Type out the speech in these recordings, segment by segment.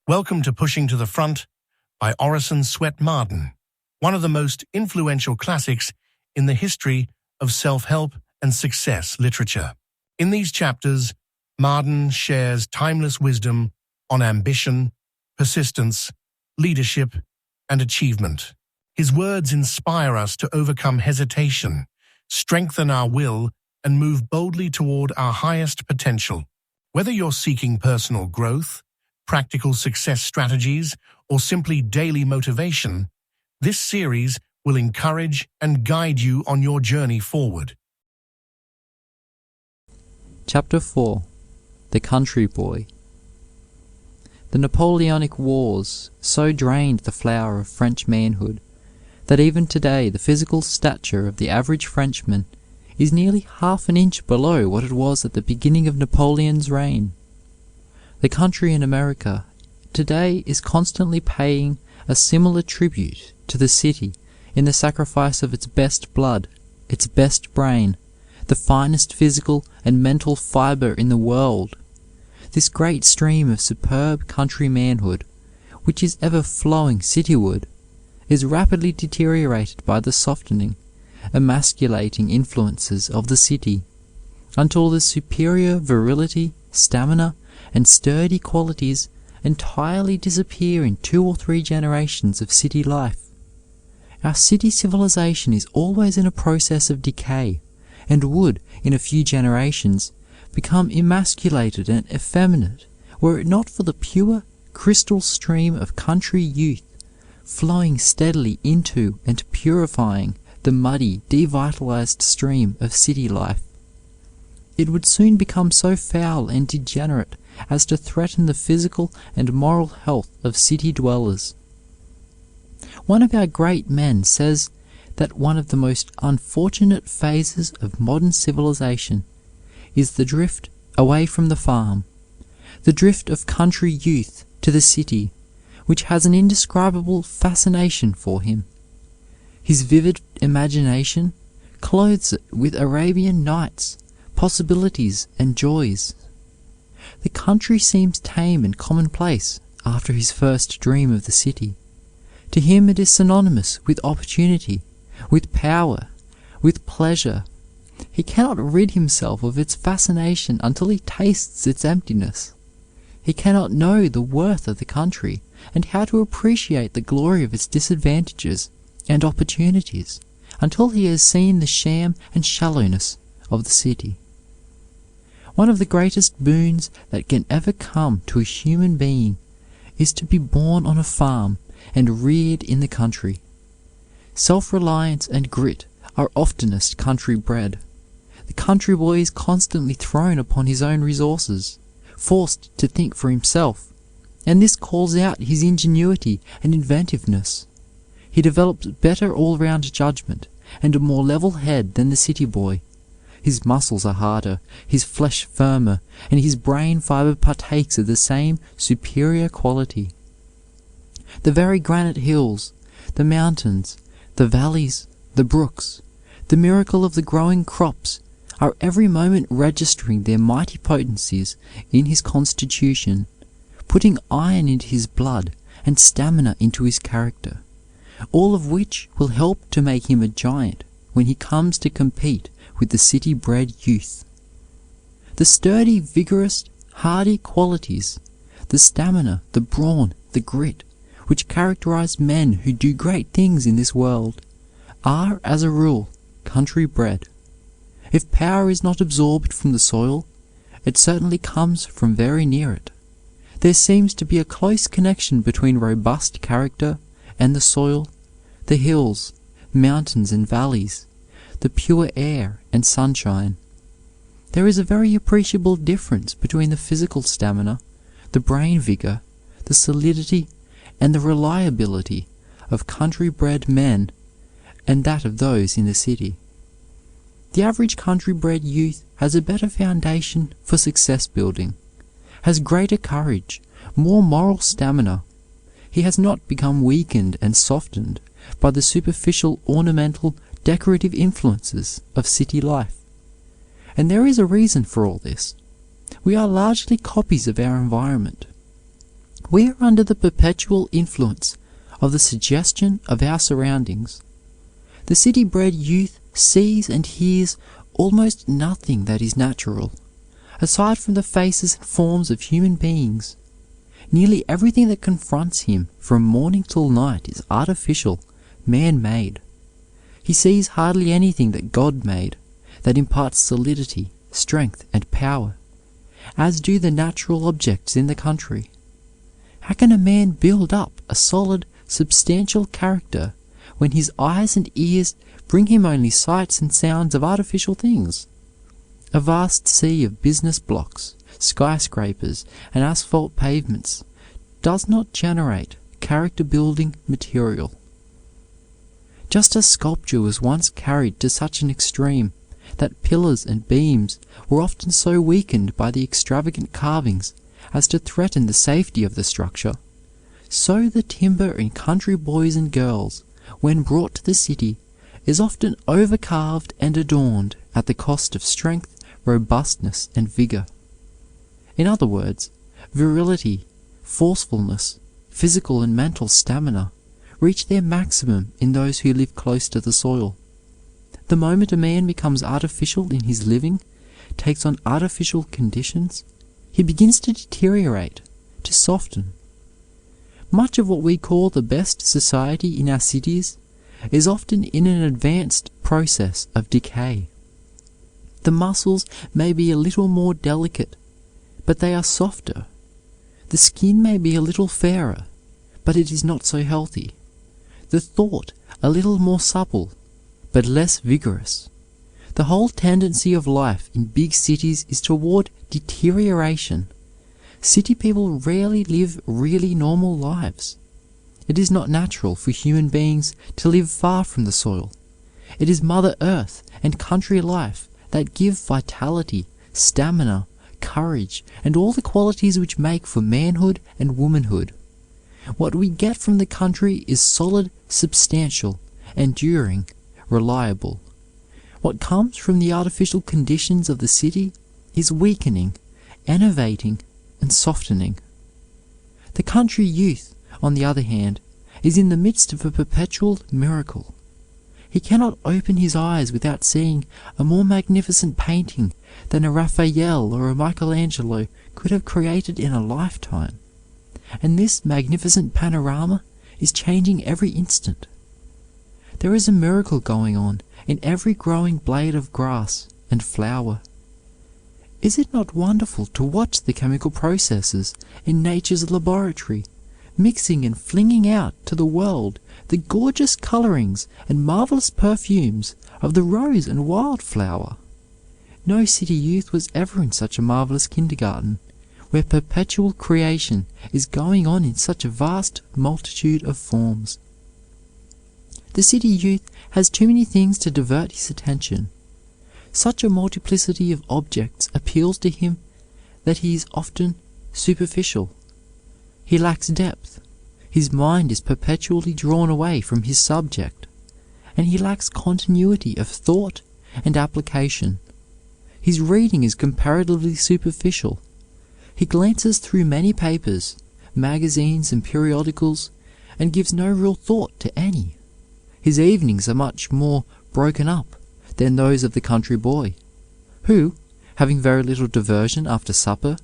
Welcome to Pushing to the Front by Orison Swett Marden, one of the most influential classics in the history of self-help and success literature. In these chapters, Marden shares timeless wisdom on ambition, persistence, leadership, and achievement. His words inspire us to overcome hesitation, strengthen our will, and move boldly toward our highest potential. Whether you're seeking personal growth, practical success strategies, or simply daily motivation, this series will encourage and guide you on your journey forward. Chapter 4. The Country Boy. The Napoleonic Wars so drained the flower of French manhood that even today the physical stature of the average Frenchman is nearly half an inch below what it was at the beginning of Napoleon's reign. The country in America today is constantly paying a similar tribute to the city in the sacrifice of its best blood, its best brain, the finest physical and mental fiber in the world. This great stream of superb country manhood, which is ever flowing cityward, is rapidly deteriorated by the softening, emasculating influences of the city, until the superior virility, stamina, and sturdy qualities entirely disappear in 2 or 3 generations of city life. Our city civilization is always in a process of decay, and would, in a few generations, become emasculated and effeminate were it not for the pure, crystal stream of country youth flowing steadily into and purifying the muddy, devitalized stream of city life. It would soon become so foul and degenerate as to threaten the physical and moral health of city dwellers. One of our great men says that one of the most unfortunate phases of modern civilization is the drift away from the farm, the drift of country youth to the city, which has an indescribable fascination for him. His vivid imagination clothes it with Arabian Nights, possibilities and joys. The country seems tame and commonplace after his first dream of the city. To him it is synonymous with opportunity, with power, with pleasure. He cannot rid himself of its fascination until he tastes its emptiness. He cannot know the worth of the country and how to appreciate the glory of its disadvantages and opportunities until he has seen the sham and shallowness of the city. One of the greatest boons that can ever come to a human being is to be born on a farm and reared in the country. Self-reliance and grit are oftenest country bred. The country boy is constantly thrown upon his own resources, forced to think for himself, and this calls out his ingenuity and inventiveness. He develops better all-round judgment and a more level head than the city boy. His muscles are harder, his flesh firmer, and his brain fiber partakes of the same superior quality. The very granite hills, the mountains, the valleys, the brooks, the miracle of the growing crops are every moment registering their mighty potencies in his constitution, putting iron into his blood and stamina into his character, all of which will help to make him a giant when he comes to compete with the city-bred youth. The sturdy, vigorous, hardy qualities, the stamina, the brawn, the grit, which characterize men who do great things in this world, are, as a rule, country-bred. If power is not absorbed from the soil, it certainly comes from very near it. There seems to be a close connection between robust character and the soil, the hills, mountains and valleys, the pure air and sunshine. There is a very appreciable difference between the physical stamina, the brain vigor, the solidity, and the reliability of country-bred men and that of those in the city. The average country-bred youth has a better foundation for success building, has greater courage, more moral stamina. He has not become weakened and softened by the superficial, ornamental, decorative influences of city life. And there is a reason for all this. We are largely copies of our environment. We are under the perpetual influence of the suggestion of our surroundings. The city-bred youth sees and hears almost nothing that is natural, aside from the faces and forms of human beings. Nearly everything that confronts him from morning till night is artificial, man-made. He sees hardly anything that God made, that imparts solidity, strength, and power, as do the natural objects in the country. How can a man build up a solid, substantial character when his eyes and ears bring him only sights and sounds of artificial things? A vast sea of business blocks, skyscrapers, and asphalt pavements does not generate character-building material. Just as sculpture was once carried to such an extreme that pillars and beams were often so weakened by the extravagant carvings as to threaten the safety of the structure, so the timber in country boys and girls, when brought to the city, is often overcarved and adorned at the cost of strength, robustness, and vigor. In other words, virility, forcefulness, physical and mental stamina reach their maximum in those who live close to the soil. The moment a man becomes artificial in his living, takes on artificial conditions, he begins to deteriorate, to soften. Much of what we call the best society in our cities is often in an advanced process of decay. The muscles may be a little more delicate, but they are softer. The skin may be a little fairer, but it is not so healthy. The thought a little more supple, but less vigorous. The whole tendency of life in big cities is toward deterioration. City people rarely live really normal lives. It is not natural for human beings to live far from the soil. It is Mother Earth and country life that give vitality, stamina, courage, and all the qualities which make for manhood and womanhood. What we get from the country is solid, substantial, enduring, reliable. What comes from the artificial conditions of the city is weakening, enervating, and softening. The country youth, on the other hand, is in the midst of a perpetual miracle. He cannot open his eyes without seeing a more magnificent painting than a Raphael or a Michelangelo could have created in a lifetime. And this magnificent panorama is changing every instant. There is a miracle going on in every growing blade of grass and flower. Is it not wonderful to watch the chemical processes in nature's laboratory, mixing and flinging out to the world the gorgeous colorings and marvelous perfumes of the rose and wildflower? No city youth was ever in such a marvelous kindergarten, where perpetual creation is going on in such a vast multitude of forms. The city youth has too many things to divert his attention. Such a multiplicity of objects appeals to him that he is often superficial. He lacks depth. His mind is perpetually drawn away from his subject, and he lacks continuity of thought and application. His reading is comparatively superficial. He glances through many papers, magazines, and periodicals, and gives no real thought to any. His evenings are much more broken up than those of the country boy, who, having very little diversion after supper,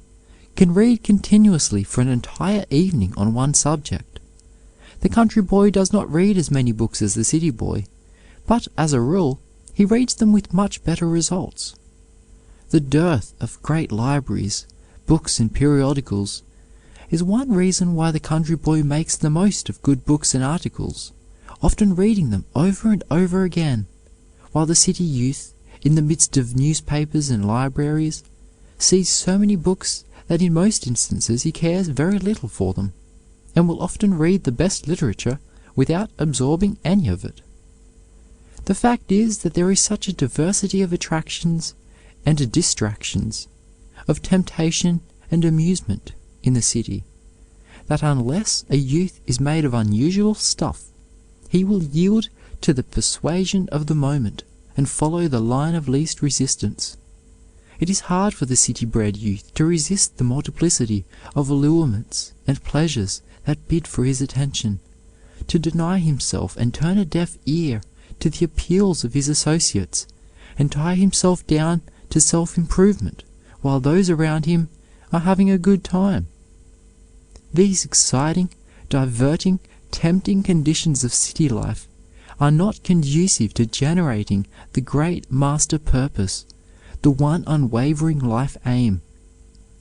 can read continuously for an entire evening on one subject. The country boy does not read as many books as the city boy, but as a rule he reads them with much better results. The dearth of great libraries, books, and periodicals is one reason why the country boy makes the most of good books and articles, often reading them over and over again, while the city youth, in the midst of newspapers and libraries, sees so many books that in most instances he cares very little for them, and will often read the best literature without absorbing any of it. The fact is that there is such a diversity of attractions and distractions, of temptation and amusement in the city, that unless a youth is made of unusual stuff, he will yield to the persuasion of the moment and follow the line of least resistance. It is hard for the city-bred youth to resist the multiplicity of allurements and pleasures that bid for his attention, to deny himself and turn a deaf ear to the appeals of his associates, and tie himself down to self-improvement while those around him are having a good time. These exciting, diverting, tempting conditions of city life are not conducive to generating the great master purpose, the one unwavering life aim,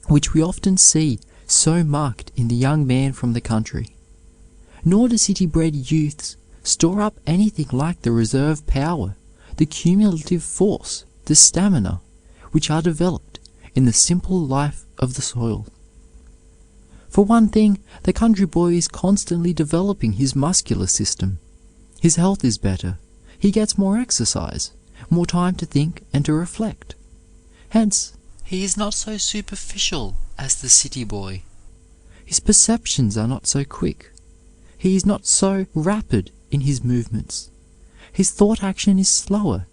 which we often see so marked in the young man from the country. Nor do city-bred youths store up anything like the reserve power, the cumulative force, the stamina, which are developed in the simple life of the soil. For one thing, the country boy is constantly developing his muscular system. His health is better. He gets more exercise, more time to think and to reflect. Hence, he is not so superficial as the city boy. His perceptions are not so quick. He is not so rapid in his movements. His thought action is slower,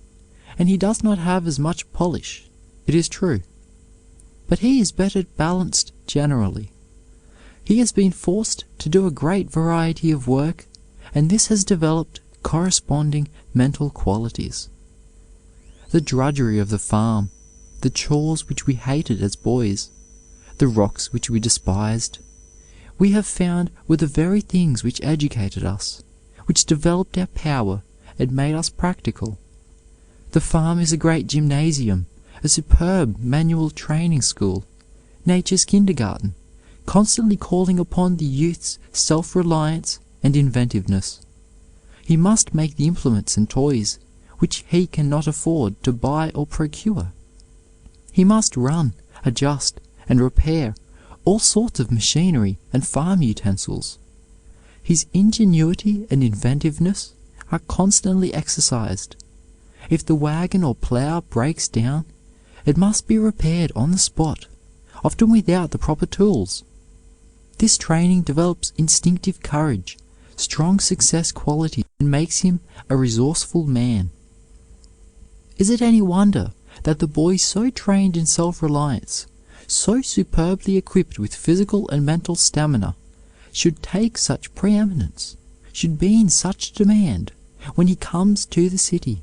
and he does not have as much polish, it is true. But he is better balanced generally. He has been forced to do a great variety of work, and this has developed corresponding mental qualities. The drudgery of the farm, the chores which we hated as boys, the rocks which we despised, we have found were the very things which educated us, which developed our power and made us practical. The farm is a great gymnasium, a superb manual training school, nature's kindergarten, constantly calling upon the youth's self-reliance and inventiveness. He must make the implements and toys which he cannot afford to buy or procure. He must run, adjust, and repair all sorts of machinery and farm utensils. His ingenuity and inventiveness are constantly exercised. If the wagon or plough breaks down, it must be repaired on the spot, often without the proper tools. This training develops instinctive courage, strong success quality, and makes him a resourceful man. Is it any wonder that the boy so trained in self-reliance, so superbly equipped with physical and mental stamina, should take such preeminence, should be in such demand when he comes to the city?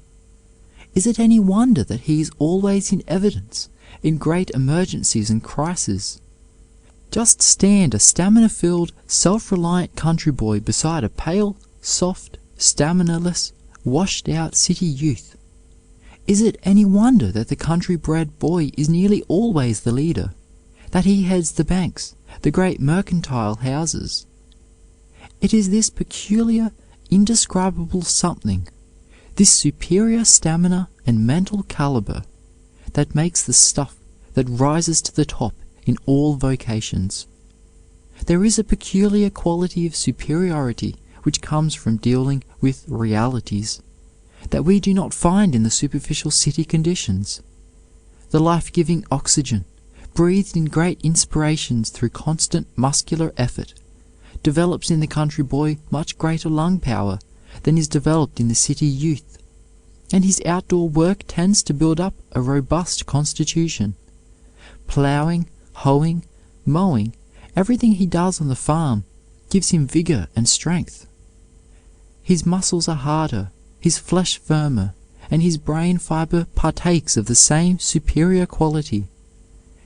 Is it any wonder that he is always in evidence in great emergencies and crises? Just stand a stamina-filled, self-reliant country boy beside a pale, soft, stamina-less, washed-out city youth. Is it any wonder that the country-bred boy is nearly always the leader, that he heads the banks, the great mercantile houses? It is this peculiar, indescribable something, this superior stamina and mental caliber, that makes the stuff that rises to the top in all vocations. There is a peculiar quality of superiority which comes from dealing with realities that we do not find in the superficial city conditions. The life-giving oxygen, breathed in great inspirations through constant muscular effort, develops in the country boy much greater lung power than is developed in the city youth, and his outdoor work tends to build up a robust constitution. Ploughing, hoeing, mowing, everything he does on the farm gives him vigor and strength. His muscles are harder, his flesh firmer, and his brain fiber partakes of the same superior quality.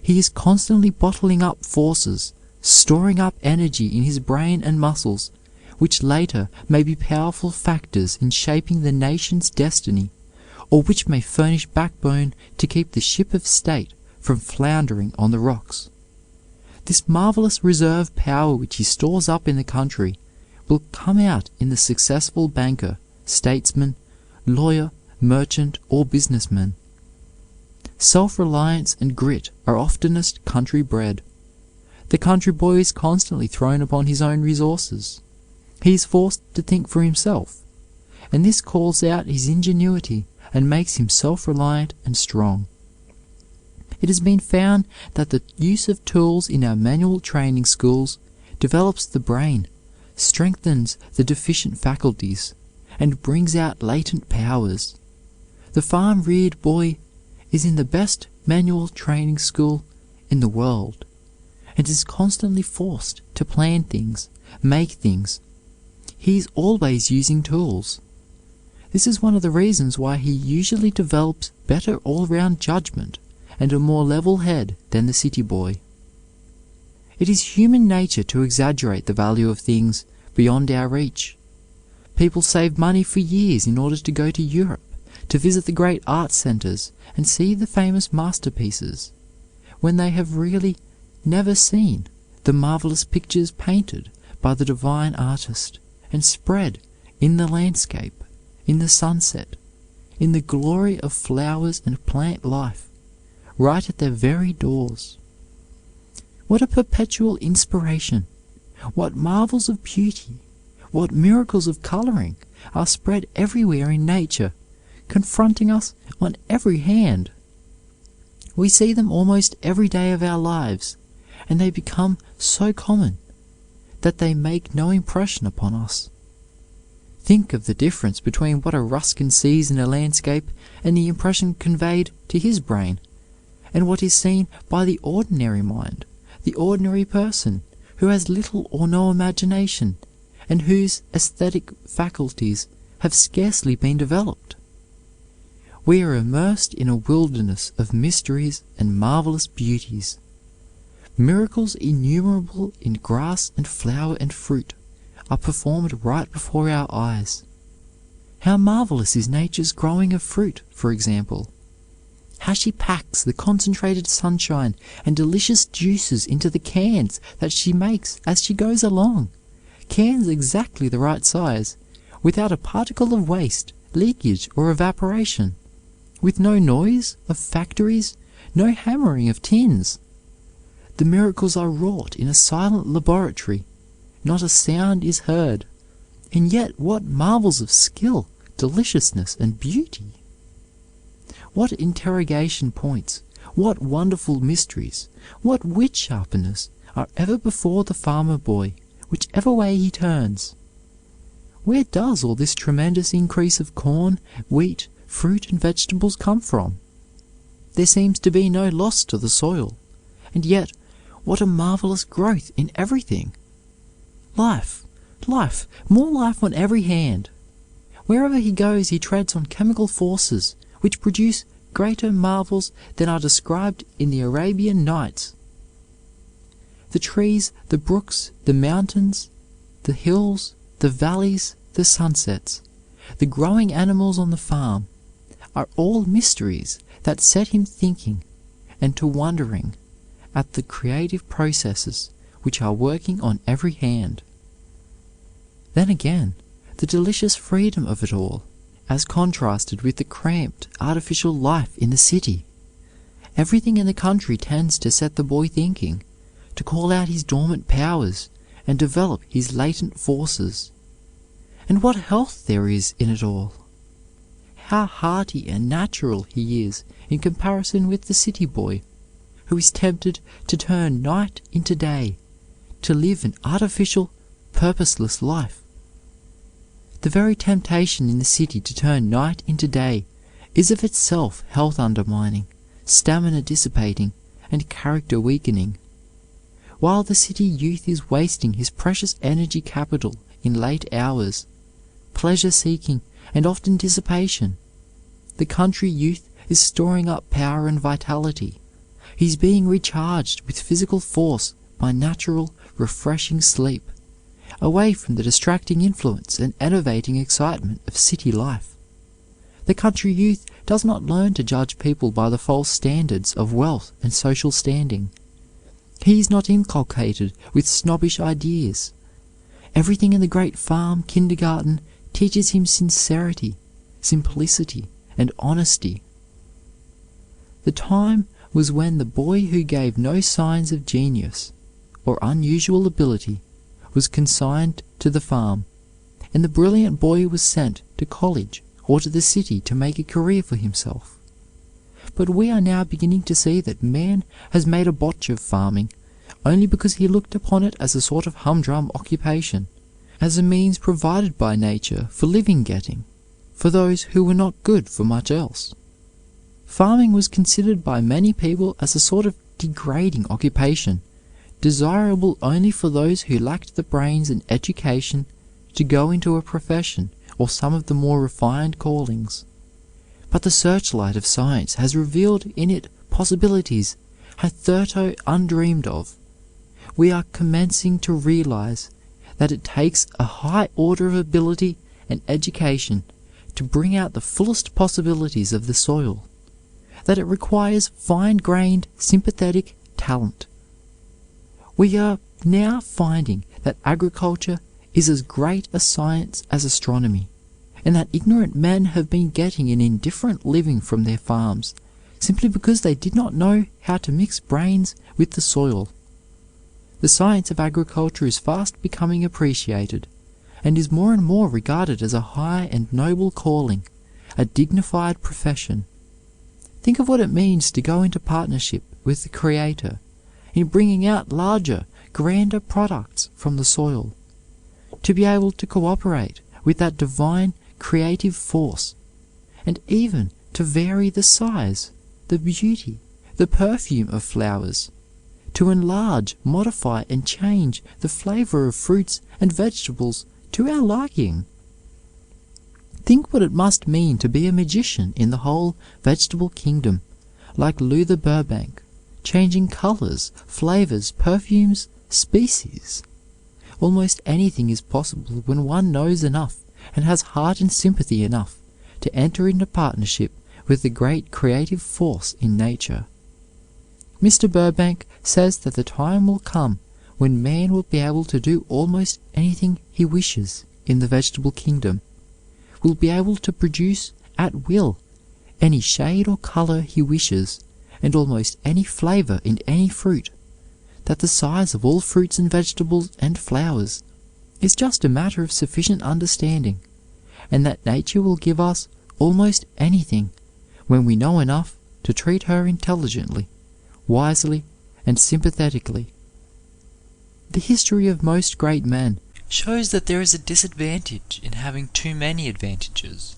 He is constantly bottling up forces, storing up energy in his brain and muscles, which later may be powerful factors in shaping the nation's destiny, or which may furnish backbone to keep the ship of state from floundering on the rocks. This marvelous reserve power which he stores up in the country will come out in the successful banker, statesman, lawyer, merchant, or businessman. Self-reliance and grit are oftenest country-bred. The country boy is constantly thrown upon his own resources. He is forced to think for himself, and this calls out his ingenuity and makes him self-reliant and strong. It has been found that the use of tools in our manual training schools develops the brain, strengthens the deficient faculties, and brings out latent powers. The farm-reared boy is in the best manual training school in the world, and is constantly forced to plan things, make things. He is always using tools. This is one of the reasons why he usually develops better all-round judgment and a more level head than the city boy. It is human nature to exaggerate the value of things beyond our reach. People save money for years in order to go to Europe, to visit the great art centers and see the famous masterpieces, when they have really never seen the marvelous pictures painted by the divine artist and spread in the landscape, in the sunset, in the glory of flowers and plant life, right at their very doors. What a perpetual inspiration! What marvels of beauty, what miracles of coloring are spread everywhere in nature, confronting us on every hand. We see them almost every day of our lives, and they become so common that they make no impression upon us. Think of the difference between what a Ruskin sees in a landscape and the impression conveyed to his brain, and what is seen by the ordinary mind, the ordinary person who has little or no imagination, and whose aesthetic faculties have scarcely been developed. We are immersed in a wilderness of mysteries and marvelous beauties. Miracles innumerable in grass and flower and fruit are performed right before our eyes. How marvelous is nature's growing of fruit, for example. How she packs the concentrated sunshine and delicious juices into the cans that she makes as she goes along, cans exactly the right size, without a particle of waste, leakage, or evaporation, with no noise of factories, no hammering of tins. The miracles are wrought in a silent laboratory. Not a sound is heard, and yet what marvels of skill, deliciousness, and beauty! What interrogation points, what wonderful mysteries, what wit sharpeners are ever before the farmer boy, whichever way he turns. Where does all this tremendous increase of corn, wheat, fruit, and vegetables come from? There seems to be no loss to the soil, and yet what a marvelous growth in everything! Life, life, more life on every hand. Wherever he goes he treads on chemical forces which produce greater marvels than are described in the Arabian Nights. The trees, the brooks, the mountains, the hills, the valleys, the sunsets, the growing animals on the farm, are all mysteries that set him thinking and to wondering at the creative processes which are working on every hand. Then again, the delicious freedom of it all, as contrasted with the cramped, artificial life in the city. Everything in the country tends to set the boy thinking, to call out his dormant powers and develop his latent forces. And what health there is in it all! How hearty and natural he is in comparison with the city boy, who is tempted to turn night into day, to live an artificial, purposeless life. The very temptation in the city to turn night into day is of itself health undermining, stamina dissipating, and character weakening. While the city youth is wasting his precious energy capital in late hours, pleasure seeking, and often dissipation, the country youth is storing up power and vitality. He is being recharged with physical force by natural, refreshing sleep, away from the distracting influence and enervating excitement of city life. The country youth does not learn to judge people by the false standards of wealth and social standing. He is not inculcated with snobbish ideas. Everything in the great farm kindergarten teaches him sincerity, simplicity, and honesty. The time was when the boy who gave no signs of genius or unusual ability was consigned to the farm, and the brilliant boy was sent to college or to the city to make a career for himself. But we are now beginning to see that man has made a botch of farming only because he looked upon it as a sort of humdrum occupation, as a means provided by nature for living getting, for those who were not good for much else. farming was considered by many people as a sort of degrading occupation, desirable only for those who lacked the brains and education to go into a profession or some of the more refined callings. But the searchlight of science has revealed in it possibilities hitherto undreamed of. We are commencing to realize that it takes a high order of ability and education to bring out the fullest possibilities of the soil, that it requires fine-grained, sympathetic talent. We are now finding that agriculture is as great a science as astronomy, and that ignorant men have been getting an indifferent living from their farms simply because they did not know how to mix brains with the soil. The science of agriculture is fast becoming appreciated, and is more and more regarded as a high and noble calling, a dignified profession. Think of what it means to go into partnership with the Creator in bringing out larger, grander products from the soil, to be able to cooperate with that divine creative force, and even to vary the size, the beauty, the perfume of flowers, to enlarge, modify, and change the flavor of fruits and vegetables to our liking. Think what it must mean to be a magician in the whole vegetable kingdom, like Luther Burbank, changing colors, flavors, perfumes, species. Almost anything is possible when one knows enough and has heart and sympathy enough to enter into partnership with the great creative force in nature. Mr. Burbank says that the time will come when man will be able to do almost anything he wishes in the vegetable kingdom, will be able to produce at will any shade or color he wishes, and almost any flavor in any fruit, that the size of all fruits and vegetables and flowers is just a matter of sufficient understanding, and that nature will give us almost anything when we know enough to treat her intelligently, wisely, and sympathetically. The history of most great men shows that there is a disadvantage in having too many advantages.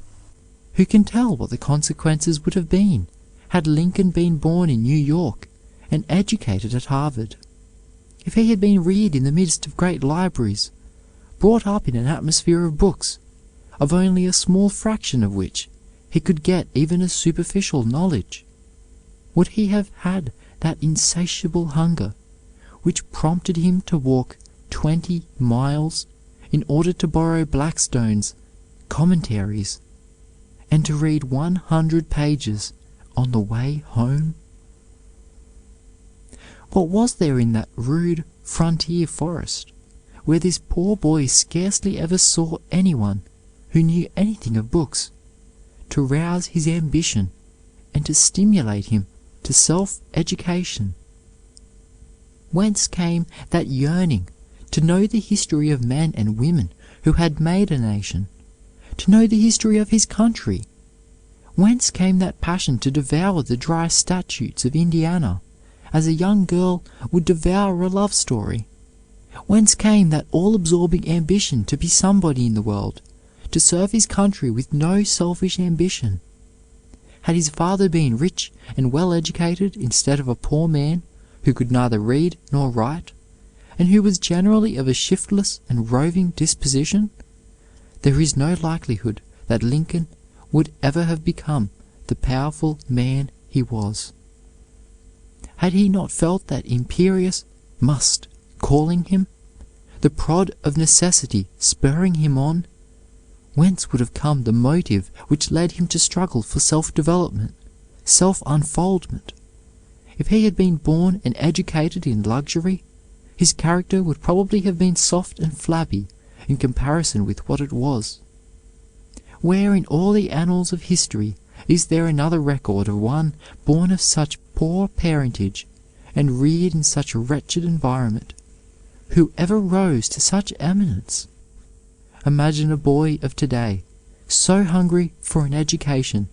Who can tell what the consequences would have been had Lincoln been born in New York and educated at Harvard? If he had been reared in the midst of great libraries, brought up in an atmosphere of books, of only a small fraction of which he could get even a superficial knowledge, would he have had that insatiable hunger which prompted him to walk 20 miles in order to borrow Blackstone's Commentaries and to read 100 pages on the way home? What was there in that rude frontier forest, where this poor boy scarcely ever saw anyone who knew anything of books, to rouse his ambition and to stimulate him to self-education? Whence came that yearning to know the history of men and women who had made a nation, to know the history of his country? Whence came that passion to devour the dry statutes of Indiana, as a young girl would devour a love story? Whence came that all-absorbing ambition to be somebody in the world, to serve his country with no selfish ambition? Had his father been rich and well-educated instead of a poor man who could neither read nor write, and who was generally of a shiftless and roving disposition, there is no likelihood that Lincoln would ever have become the powerful man he was. Had he not felt that imperious must calling him, the prod of necessity spurring him on, whence would have come the motive which led him to struggle for self-development, self-unfoldment? If he had been born and educated in luxury, his character would probably have been soft and flabby in comparison with what it was. Where in all the annals of history is there another record of one born of such poor parentage and reared in such a wretched environment, who ever rose to such eminence? Imagine a boy of today so hungry for an education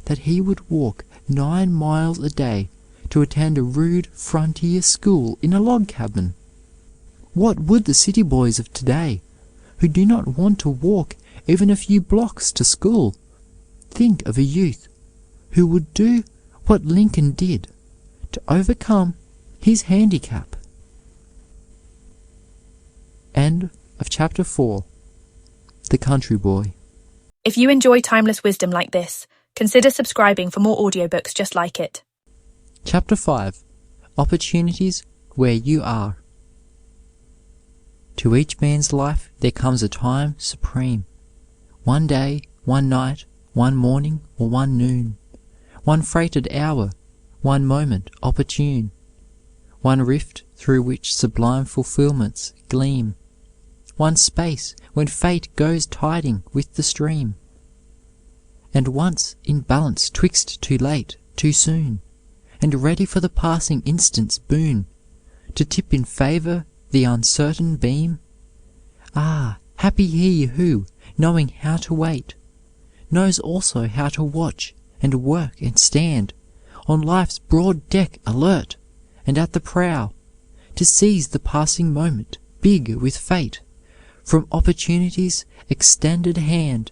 that he would walk 9 miles a day to attend a rude frontier school in a log cabin. What would the city boys of today, who do not want to walk even a few blocks to school, think of a youth who would do what Lincoln did to overcome his handicap. End of chapter 4. The Country Boy. If you enjoy timeless wisdom like this, consider subscribing for more audiobooks just like it. Chapter 5. Opportunities where you are. To each man's life there comes a time supreme. One day, one night, one morning, or one noon. One freighted hour, one moment opportune. One rift through which sublime fulfilments gleam. One space when fate goes tiding with the stream. And once in balance twixt too late, too soon, and ready for the passing instant's boon, to tip in favour the uncertain beam. Ah, happy he who, knowing how to wait, knows also how to watch and work and stand on life's broad deck alert, and at the prow, to seize the passing moment, big with fate, from opportunity's extended hand,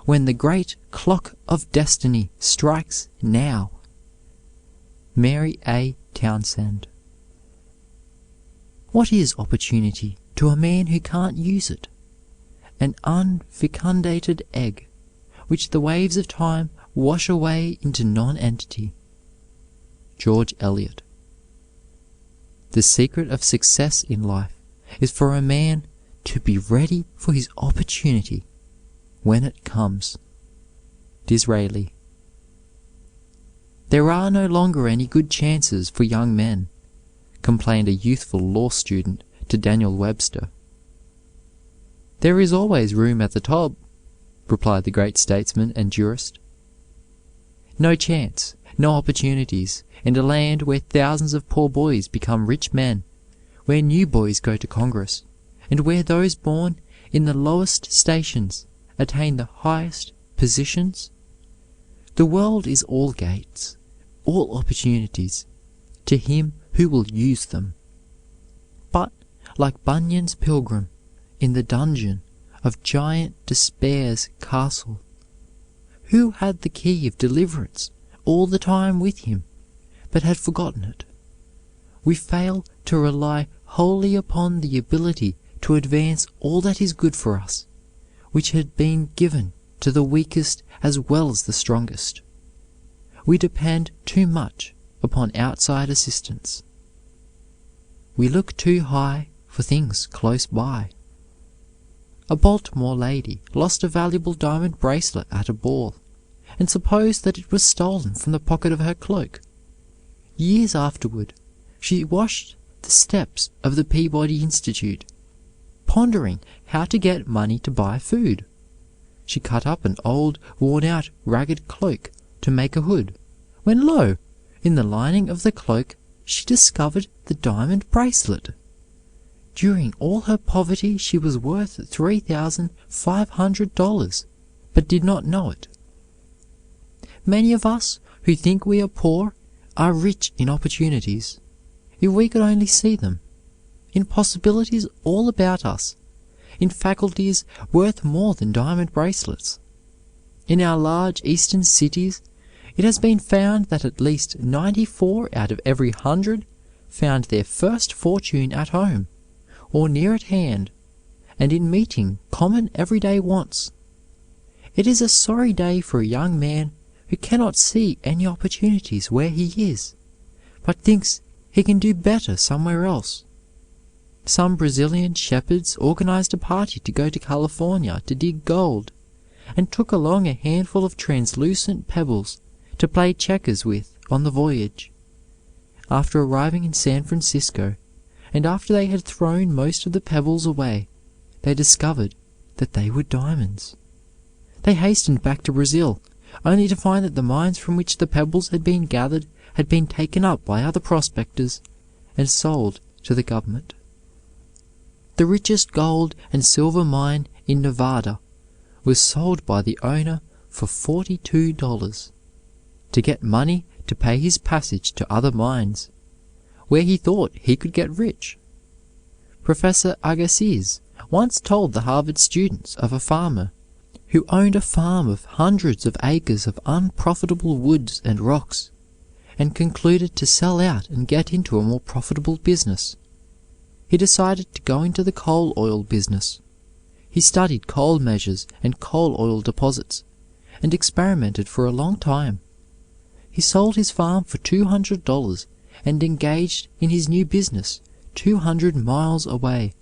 when the great clock of destiny strikes now. Mary A. Townsend. What is opportunity to a man who can't use it? An unfecundated egg, which the waves of time wash away into non-entity. George Eliot. The secret of success in life is for a man to be ready for his opportunity when it comes. Disraeli. There are no longer any good chances for young men, complained a youthful law student to Daniel Webster. There is always room at the top, replied the great statesman and jurist. No chance, no opportunities, in a land where thousands of poor boys become rich men, where new boys go to Congress, and where those born in the lowest stations attain the highest positions. The world is all gates, all opportunities, to him who will use them. But, like Bunyan's pilgrim in the dungeon of giant Despair's castle, who had the key of deliverance all the time with him, but had forgotten it, we fail to rely wholly upon the ability to advance all that is good for us, which had been given to the weakest as well as the strongest. We depend too much upon outside assistance. We look too high for things close by. A Baltimore lady lost a valuable diamond bracelet at a ball, and supposed that it was stolen from the pocket of her cloak. Years afterward, she washed the steps of the Peabody Institute, pondering how to get money to buy food. She cut up an old, worn-out, ragged cloak to make a hood, when lo! in the lining of the cloak she discovered the diamond bracelet. During all her poverty she was worth $3,500, but did not know it. Many of us who think we are poor are rich in opportunities, if we could only see them, in possibilities all about us, in faculties worth more than diamond bracelets. In our large eastern cities, it has been found that at least 94 out of every 100 found their first fortune at home, or near at hand, and in meeting common everyday wants. It is a sorry day for a young man who cannot see any opportunities where he is, but thinks he can do better somewhere else. Some Brazilian shepherds organized a party to go to California to dig gold, and took along a handful of translucent pebbles to play checkers with on the voyage. After arriving in San Francisco, and after they had thrown most of the pebbles away, they discovered that they were diamonds. They hastened back to Brazil, only to find that the mines from which the pebbles had been gathered had been taken up by other prospectors and sold to the government. The richest gold and silver mine in Nevada was sold by the owner for $42 to get money to pay his passage to other mines, where he thought he could get rich. Professor Agassiz once told the Harvard students of a farmer who owned a farm of hundreds of acres of unprofitable woods and rocks, and concluded to sell out and get into a more profitable business. He decided to go into the coal oil business. He studied coal measures and coal oil deposits, and experimented for a long time. He sold his farm for $200 and engaged in his new business 200 miles away.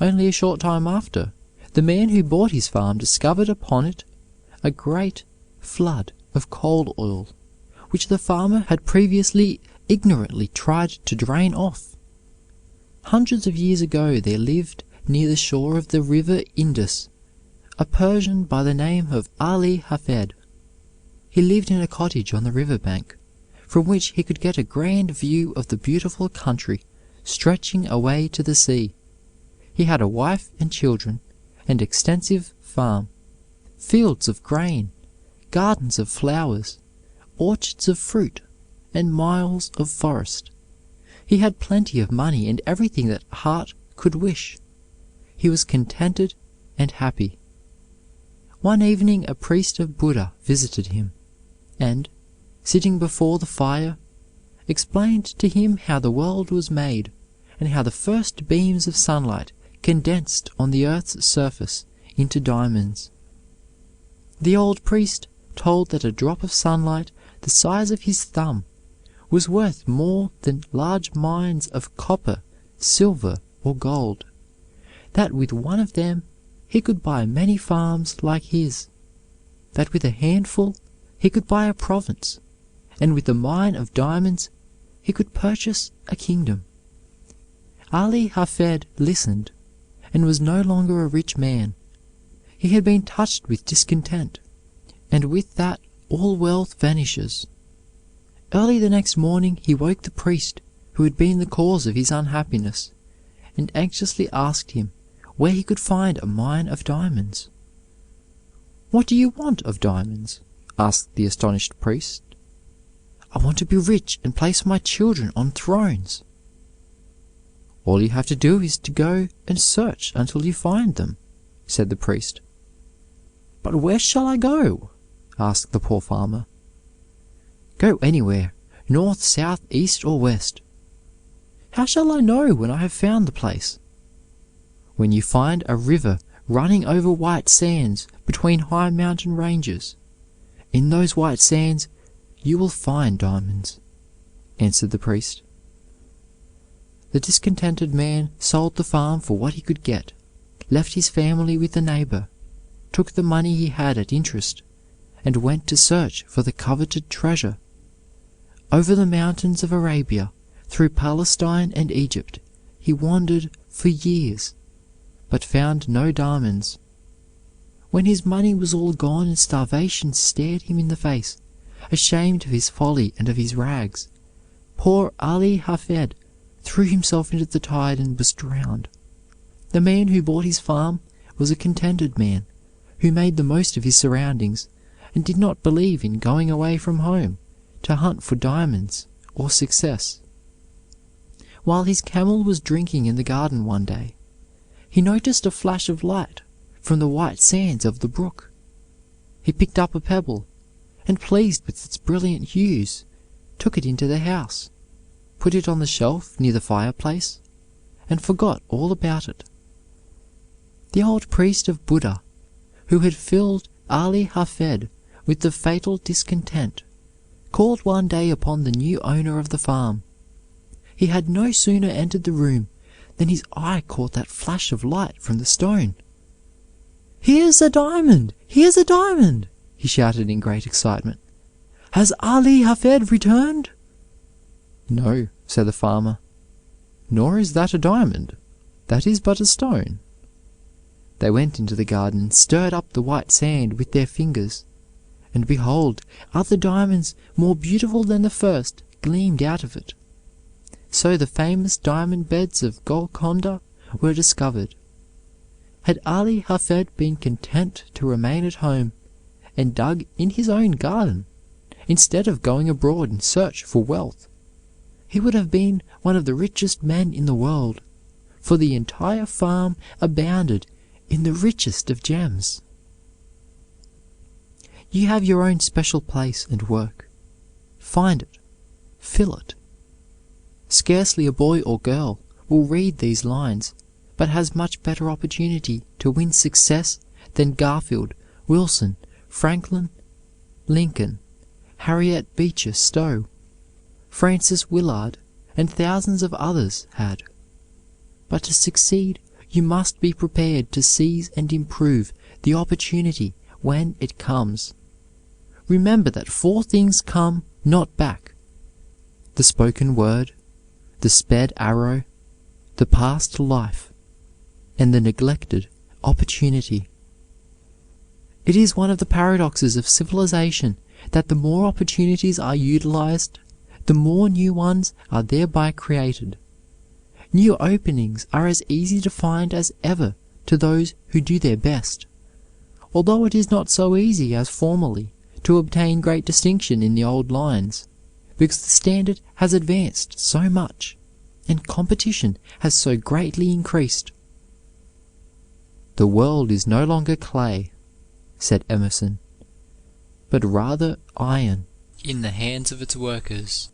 Only a short time after, the man who bought his farm discovered upon it a great flood of coal oil, which the farmer had previously ignorantly tried to drain off. Hundreds of years ago there lived near the shore of the river Indus a Persian by the name of Ali Hafed. He lived in a cottage on the river bank, from which he could get a grand view of the beautiful country stretching away to the sea. He had a wife and children, an extensive farm, fields of grain, gardens of flowers, orchards of fruit, and miles of forest. He had plenty of money and everything that heart could wish. He was contented and happy. One evening a priest of Buddha visited him, and, sitting before the fire, explained to him how the world was made, and how the first beams of sunlight condensed on the earth's surface into diamonds. The old priest told that a drop of sunlight the size of his thumb was worth more than large mines of copper, silver, or gold, that with one of them he could buy many farms like his, that with a handful he could buy a province, and with a mine of diamonds he could purchase a kingdom. Ali Hafed listened, and was no longer a rich man. He had been touched with discontent, and with that all wealth vanishes. Early the next morning he woke the priest who had been the cause of his unhappiness, and anxiously asked him where he could find a mine of diamonds. "What do you want of diamonds?" asked the astonished priest. "I want to be rich and place my children on thrones." "All you have to do is to go and search until you find them," said the priest. "But where shall I go?" asked the poor farmer. "Go anywhere, north, south, east, or west." "How shall I know when I have found the place?" "When you find a river running over white sands between high mountain ranges. In those white sands you will find diamonds," answered the priest. The discontented man sold the farm for what he could get, left his family with a neighbor, took the money he had at interest, and went to search for the coveted treasure. Over the mountains of Arabia, through Palestine and Egypt, he wandered for years, but found no diamonds. When his money was all gone and starvation stared him in the face, ashamed of his folly and of his rags, poor Ali Hafed threw himself into the tide and was drowned. The man who bought his farm was a contented man, who made the most of his surroundings, and did not believe in going away from home to hunt for diamonds or success. While his camel was drinking in the garden one day, he noticed a flash of light from the white sands of the brook. He picked up a pebble, and pleased with its brilliant hues, took it into the house, put it on the shelf near the fireplace, and forgot all about it. The old priest of Buddha, who had filled Ali Hafed with the fatal discontent, called one day upon the new owner of the farm. He had no sooner entered the room than his eye caught that flash of light from the stone. "Here's a diamond! Here's a diamond!" he shouted in great excitement. "Has Ali Hafed returned?" "No," said the farmer, "nor is that a diamond. That is but a stone." They went into the garden and stirred up the white sand with their fingers, and behold, other diamonds more beautiful than the first gleamed out of it. So the famous diamond beds of Golconda were discovered. Had Ali Hafed been content to remain at home and dug in his own garden, instead of going abroad in search for wealth, he would have been one of the richest men in the world, for the entire farm abounded in the richest of gems. You have your own special place and work. Find it. Fill it. Scarcely a boy or girl will read these lines, but has much better opportunity to win success than Garfield, Wilson, Franklin, Lincoln, Harriet Beecher Stowe, Francis Willard, and thousands of others had. But to succeed, you must be prepared to seize and improve the opportunity when it comes. Remember that 4 things come not back: the spoken word, the sped arrow, the past life, and the neglected opportunity. It is one of the paradoxes of civilization that the more opportunities are utilized, the more new ones are thereby created. New openings are as easy to find as ever to those who do their best, although it is not so easy as formerly to obtain great distinction in the old lines, because the standard has advanced so much and competition has so greatly increased. "The world is no longer clay," said Emerson, "but rather iron in the hands of its workers,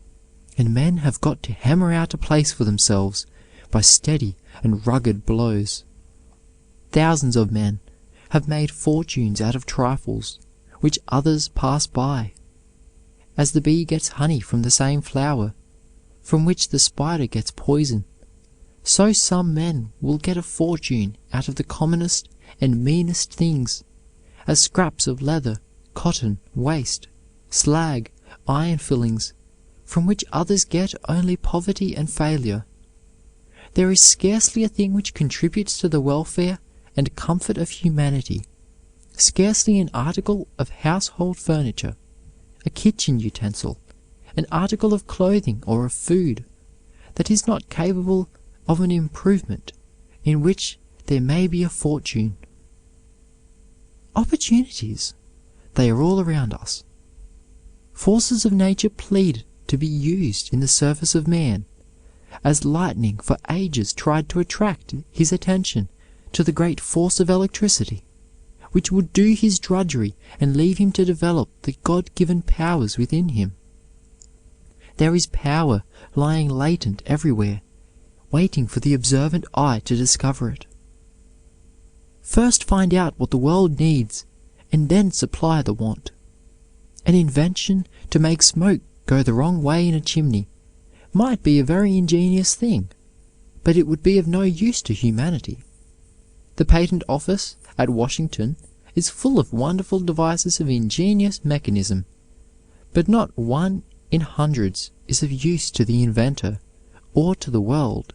and men have got to hammer out a place for themselves by steady and rugged blows. Thousands of men have made fortunes out of trifles which others pass by. As the bee gets honey from the same flower from which the spider gets poison, so some men will get a fortune out of the commonest and meanest things, as scraps of leather, cotton, waste, slag, iron fillings, from which others get only poverty and failure. There is scarcely a thing which contributes to the welfare and comfort of humanity, scarcely an article of household furniture, a kitchen utensil, an article of clothing or of food, that is not capable of an improvement in which there may be a fortune. Opportunities, they are all around us. Forces of nature plead to be used in the service of man, as lightning for ages tried to attract his attention to the great force of electricity, which would do his drudgery and leave him to develop the God-given powers within him. There is power lying latent everywhere, waiting for the observant eye to discover it. First find out what the world needs, and then supply the want. An invention to make smoke go the wrong way in a chimney might be a very ingenious thing, but it would be of no use to humanity. The patent office at Washington is full of wonderful devices of ingenious mechanism, but not one in hundreds is of use to the inventor or to the world.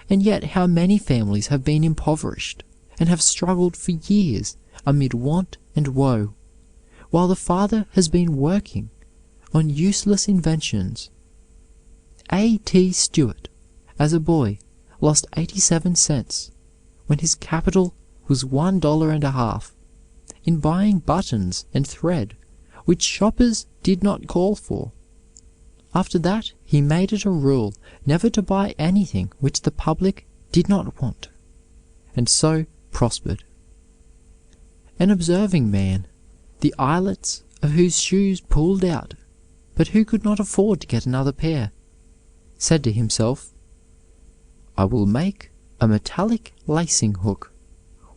And yet how many families have been impoverished and have struggled for years amid want and woe, while the father has been working on useless inventions. A.T. Stewart, as a boy, lost 87 cents when his capital was $1.50 in buying buttons and thread which shoppers did not call for. After that he made it a rule never to buy anything which the public did not want, and so prospered. An observing man, the eyelets of whose shoes pulled out, but who could not afford to get another pair, said to himself, "I will make a metallic lacing hook,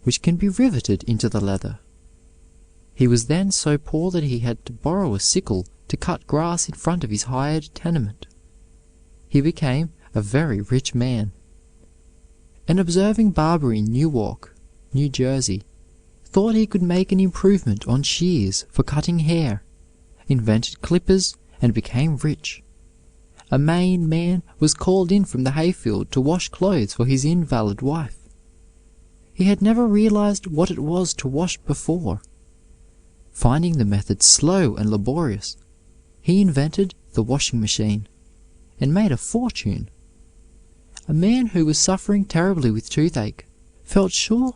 which can be riveted into the leather." He was then so poor that he had to borrow a sickle to cut grass in front of his hired tenement. He became a very rich man. An observing barber in Newark, New Jersey, thought he could make an improvement on shears for cutting hair, invented clippers, and became rich. A Maine man was called in from the hayfield to wash clothes for his invalid wife. He had never realized what it was to wash before. Finding the method slow and laborious, he invented the washing machine and made a fortune. A man who was suffering terribly with toothache felt sure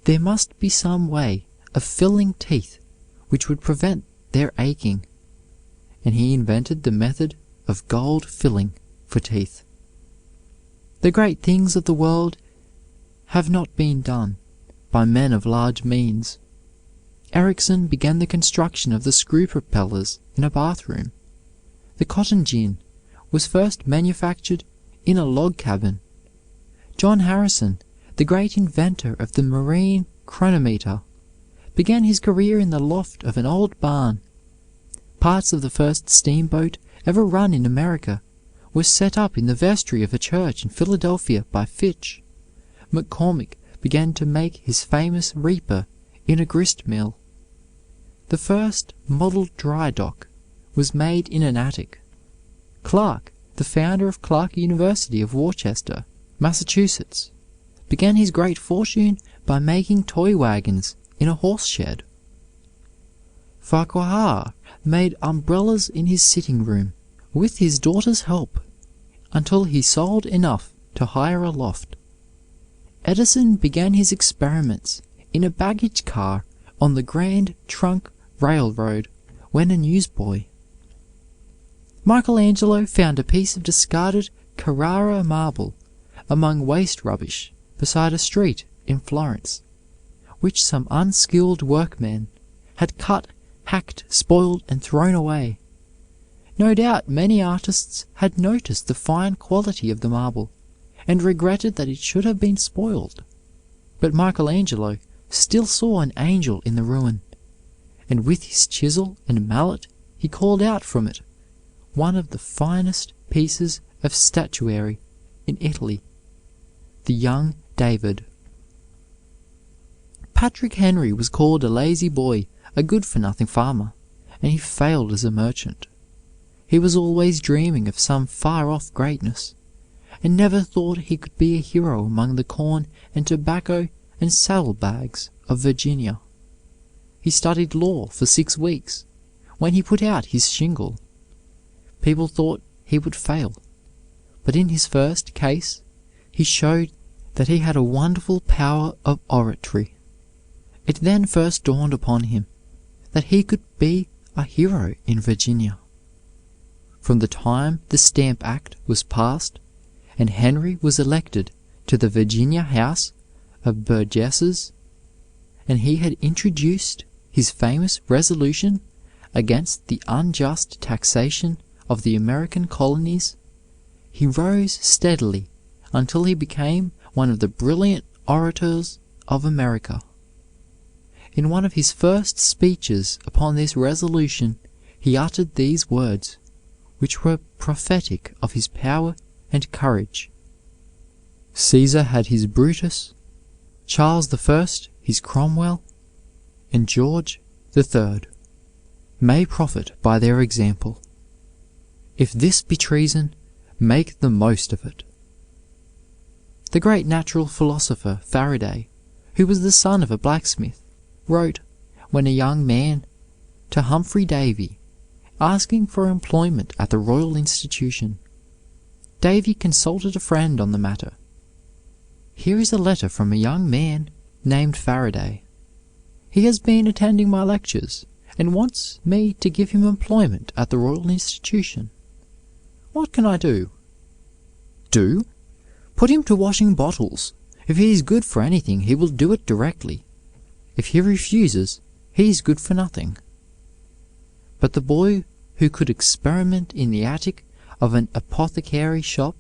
there must be some way of filling teeth which would prevent their aching, and he invented the method of gold filling for teeth. The great things of the world have not been done by men of large means. Ericsson began the construction of the screw propellers in a bathroom. The cotton gin was first manufactured in a log cabin. John Harrison, the great inventor of the marine chronometer, began his career in the loft of an old barn. Parts of the first steamboat ever run in America were set up in the vestry of a church in Philadelphia by Fitch. McCormick began to make his famous reaper in a grist mill. The first model dry dock was made in an attic. Clark, the founder of Clark University of Worcester, Massachusetts, began his great fortune by making toy wagons in a horse shed. Farquhar made umbrellas in his sitting room with his daughter's help until he sold enough to hire a loft. Edison began his experiments in a baggage car on the Grand Trunk Railroad when a newsboy. Michelangelo found a piece of discarded Carrara marble among waste rubbish beside a street in Florence, which some unskilled workmen had cut, hacked, spoiled, and thrown away. No doubt many artists had noticed the fine quality of the marble and regretted that it should have been spoiled, but Michelangelo still saw an angel in the ruin, and with his chisel and mallet he called out from it one of the finest pieces of statuary in Italy, the young David. Patrick Henry was called a lazy boy, a good-for-nothing farmer, and he failed as a merchant. He was always dreaming of some far-off greatness, and never thought he could be a hero among the corn and tobacco and saddlebags of Virginia. He studied law for 6 weeks, when he put out his shingle. People thought he would fail, but in his first case he showed that he had a wonderful power of oratory. It then first dawned upon him that he could be a hero in Virginia. From the time the Stamp Act was passed and Henry was elected to the Virginia House of Burgesses, and he had introduced his famous resolution against the unjust taxation of the American colonies, he rose steadily until he became one of the brilliant orators of America. In one of his first speeches upon this resolution, he uttered these words, which were prophetic of his power and courage. Caesar had his Brutus, Charles I his Cromwell, and George III may profit by their example. If this be treason, make the most of it. The great natural philosopher Faraday, who was the son of a blacksmith, wrote, when a young man, to Humphrey Davy, asking for employment at the Royal Institution. Davy consulted a friend on the matter. Here is a letter from a young man named Faraday. He has been attending my lectures and wants me to give him employment at the Royal Institution. What can I do? Do? Put him to washing bottles. If he is good for anything, he will do it directly. If he refuses, he is good for nothing. But the boy who could experiment in the attic of an apothecary shop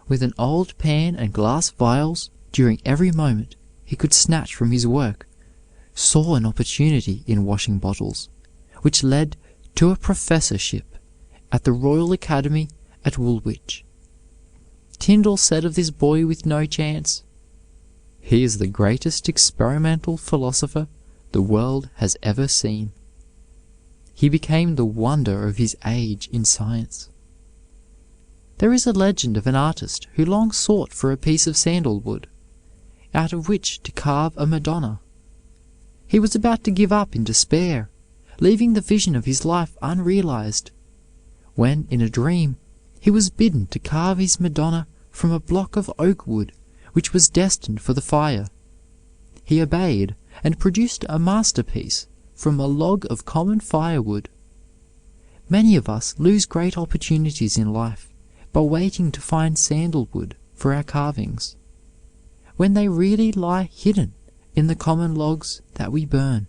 with an old pan and glass vials during every moment he could snatch from his work saw an opportunity in washing bottles, which led to a professorship at the Royal Academy at Woolwich. Tyndall said of this boy with no chance, "He is the greatest experimental philosopher the world has ever seen." He became the wonder of his age in science. There is a legend of an artist who long sought for a piece of sandalwood, out of which to carve a Madonna. He was about to give up in despair, leaving the vision of his life unrealized, when in a dream he was bidden to carve his Madonna from a block of oak wood which was destined for the fire. He obeyed and produced a masterpiece from a log of common firewood. Many of us lose great opportunities in life by waiting to find sandalwood for our carvings, when they really lie hidden in the common logs that we burn.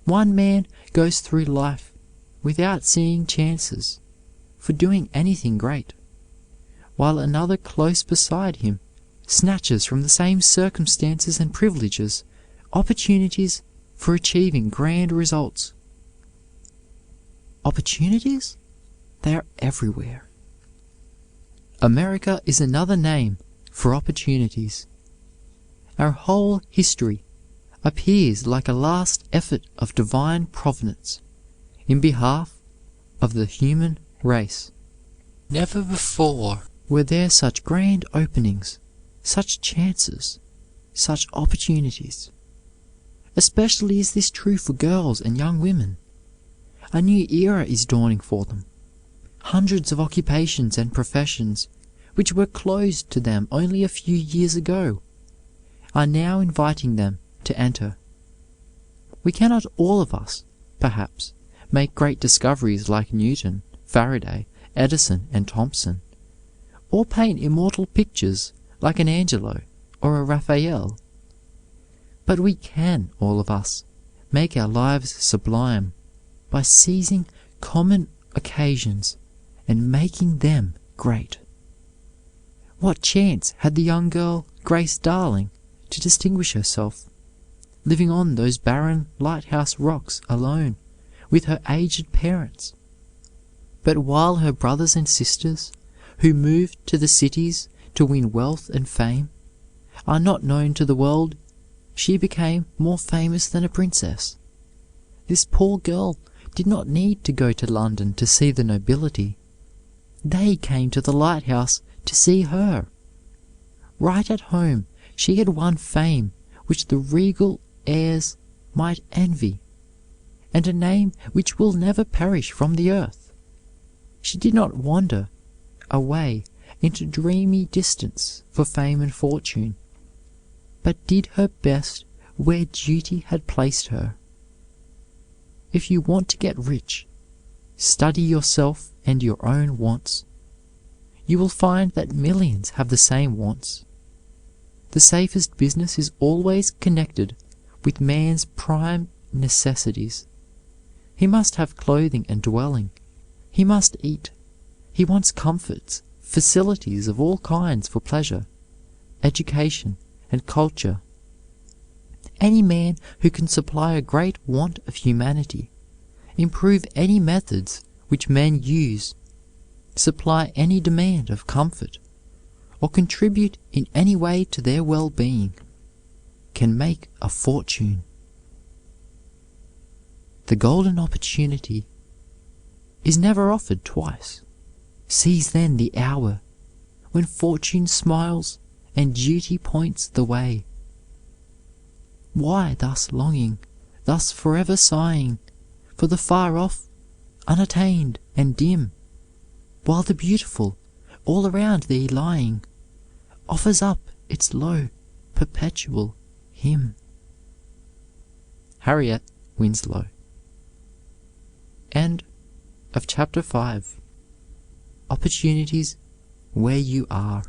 One man goes through life without seeing chances for doing anything great, while another close beside him snatches from the same circumstances and privileges opportunities for achieving grand results. Opportunities? They are everywhere. America is another name for opportunities. Our whole history appears like a last effort of divine providence in behalf of the human race. Never before were there such grand openings, such chances, such opportunities. Especially is this true for girls and young women. A new era is dawning for them. Hundreds of occupations and professions, which were closed to them only a few years ago, are now inviting them to enter. We cannot all of us, perhaps, make great discoveries like Newton, Faraday, Edison, and Thomson, or paint immortal pictures like an Angelo or a Raphael. But we can, all of us, make our lives sublime by seizing common occasions and making them great. What chance had the young girl Grace Darling to distinguish herself, living on those barren lighthouse rocks alone with her aged parents? But while her brothers and sisters, who moved to the cities to win wealth and fame, are not known to the world, she became more famous than a princess. This poor girl did not need to go to London to see the nobility. They came to the lighthouse to see her. Right at home she had won fame which the regal heirs might envy, and a name which will never perish from the earth. She did not wander away into dreamy distance for fame and fortune, but did her best where duty had placed her. If you want to get rich, study yourself and your own wants. You will find that millions have the same wants. The safest business is always connected with man's prime necessities. He must have clothing and dwelling. He must eat. He wants comforts, facilities of all kinds for pleasure, education, and culture. Any man who can supply a great want of humanity, improve any methods which men use, supply any demand of comfort, or contribute in any way to their well-being, can make a fortune. The golden opportunity is never offered twice. Seize then the hour when fortune smiles and duty points the way. Why thus longing, thus forever sighing for the far off, unattained and dim, while the beautiful, all around thee lying, offers up its low, perpetual hymn? Harriet Winslow. End of Chapter 5. Opportunities where you are.